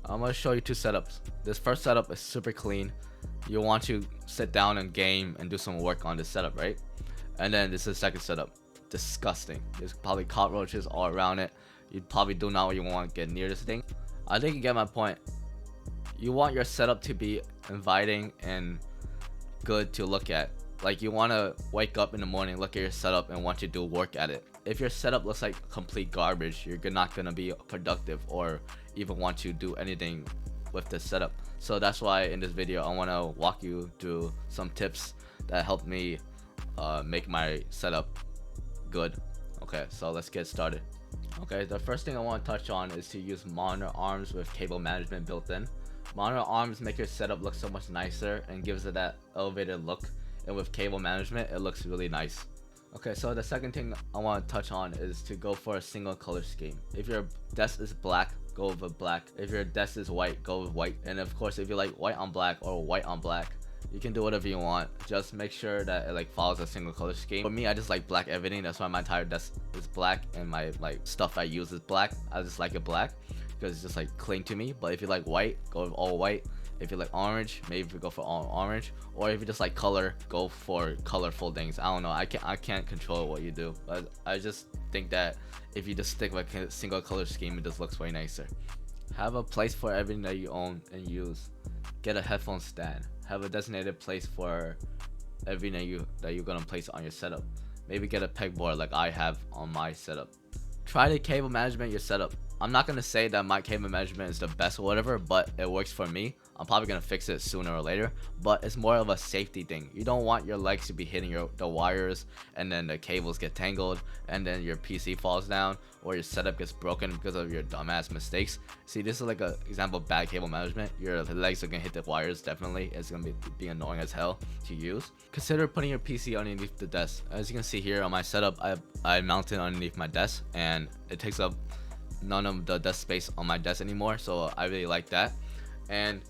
I'm gonna show you two setups. This first setup is super clean. You want to sit down and game and do some work on this setup, right? And then this is the second setup. Disgusting. There's probably cockroaches all around it. You probably do not want to get near this thing. I think you get my point. You want your setup to be inviting and good to look at. Like, you want to wake up in the morning, look at your setup, and want to do work at it. If your setup looks like complete garbage, you're not going to be productive or even want to do anything with the setup. So that's why in this video I want to walk you through some tips that helped me make my setup good. Okay, so let's get started. Okay, the first thing I want to touch on is to use monitor arms with cable management built in. Monitor arms make your setup look so much nicer and gives it that elevated look, and with cable management it looks really nice. Okay, so the second thing I want to touch on is to go for a single color scheme. If your desk is black, go with black. If your desk is white, go with white. And of course, if you like white on black or white on black, you can do whatever you want. Just make sure that it like follows a single color scheme. For me, I just like black everything. That's why my entire desk is black, and my like stuff I use is black. I just like it black because it's just like clean to me. But if you like white, go with all white. If you like orange, maybe go for all orange. Or if you just like color, go for colorful things. I don't know. I can't control what you do, but I just think that if you just stick with a single color scheme, it just looks way nicer. Have a place for everything that you own and use. Get a headphone stand. Have a designated place for everything that you're gonna place on your setup. Maybe get a pegboard like I have on my setup. Try to cable management your setup. I'm not gonna say that my cable management is the best or whatever, but it works for me. I'm probably gonna fix it sooner or later, but it's more of a safety thing. You don't want your legs to be hitting the wires, and then the cables get tangled, and then your PC falls down, or your setup gets broken because of your dumbass mistakes. See, this is like an example of bad cable management. Your legs are gonna hit the wires, definitely. It's gonna be annoying as hell to use. Consider putting your PC underneath the desk. As you can see here on my setup, I mounted underneath my desk, and it takes up none of the desk space on my desk anymore, so I really like that. And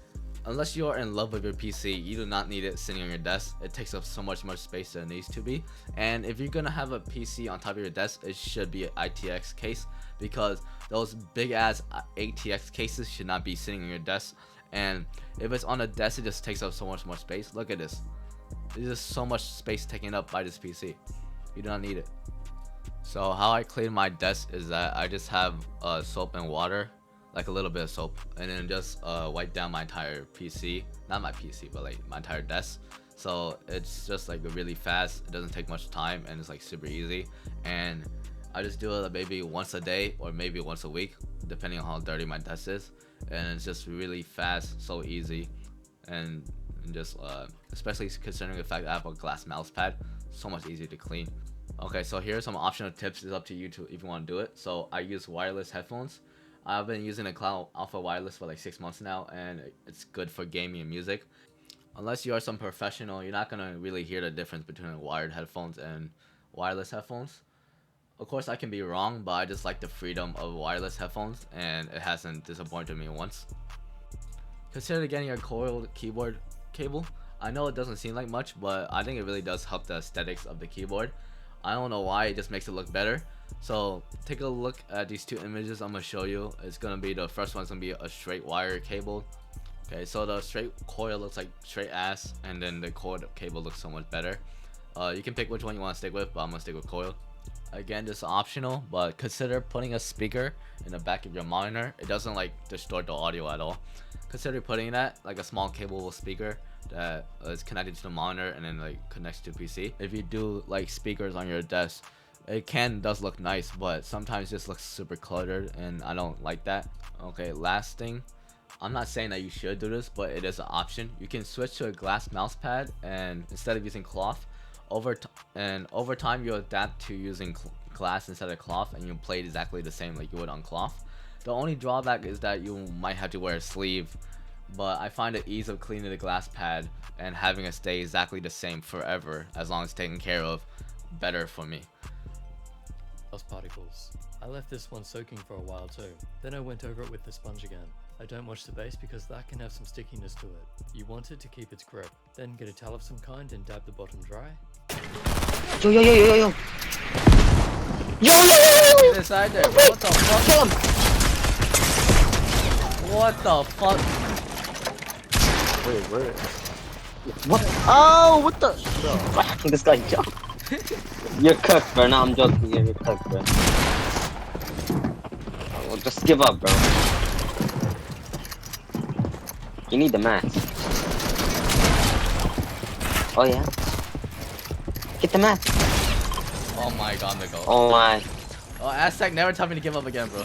unless you are in love with your PC, you do not need it sitting on your desk. It takes up so much more space than it needs to be. And if you're gonna have a PC on top of your desk, it should be an ITX case, because those big ass ATX cases should not be sitting on your desk. And if it's on a desk, it just takes up so much more space. Look at this. There's just so much space taken up by this PC. You do not need it. So how I clean my desk is that I just have soap and water, like a little bit of soap, and then just wipe down my entire PC. Not my PC, but like my entire desk. So it's just like really fast. It doesn't take much time, and it's like super easy. And I just do it maybe once a day or maybe once a week, depending on how dirty my desk is. And it's just really fast, so easy, and just especially considering the fact that I have a glass mouse pad, so much easier to clean. Okay, so here are some optional tips. It's up to you if you want to do it. So I use wireless headphones. I've been using the Cloud Alpha Wireless for like 6 months now, and it's good for gaming and music. Unless you are some professional, you're not gonna really hear the difference between wired headphones and wireless headphones. Of course, I can be wrong, but I just like the freedom of wireless headphones, and it hasn't disappointed me once. Consider getting a coiled keyboard cable. I know it doesn't seem like much, but I think it really does help the aesthetics of the keyboard. I don't know why, it just makes it look better. So take a look at these two images I'm gonna show you. It's gonna be, the first one's gonna be a straight wire cable. Okay, so the straight coil looks like straight ass, and then the coiled cable looks so much better. You can pick which one you want to stick with, but I'm gonna stick with coil. Again, this is optional, but consider putting a speaker in the back of your monitor. It doesn't like distort the audio at all. Consider putting that, like a small cable speaker that is connected to the monitor and then like connects to PC. If you do like speakers on your desk, it does look nice, but sometimes it just looks super cluttered, and I don't like that. Okay, last thing, I'm not saying that you should do this, but it is an option. You can switch to a glass mouse pad, and instead of using cloth, over time you adapt to using glass instead of cloth, and you play exactly the same like you would on cloth. The only drawback is that you might have to wear a sleeve, but I find the ease of cleaning the glass pad and having it stay exactly the same forever, as long as taken care of, better for me. Dust particles. I left this one soaking for a while too. Then I went over it with the sponge again. I don't wash the base because that can have some stickiness to it. You want it to keep its grip. Then get a towel of some kind and dab the bottom dry. Yo, yo, yo, yo, yo, yo. Yo, yo, yo, yo, yo. Get inside there, bro. What the fuck? Kill him. What the fuck? Wait, where? What? Oh, what the? This guy jumped. You're cooked, bro. No, I'm joking. You're cooked, bro. Oh, just give up, bro. You need the mat. Oh yeah. Get the mat. Oh my god, Nicole. Oh my. Oh, Aztec never tell me to give up again, bro.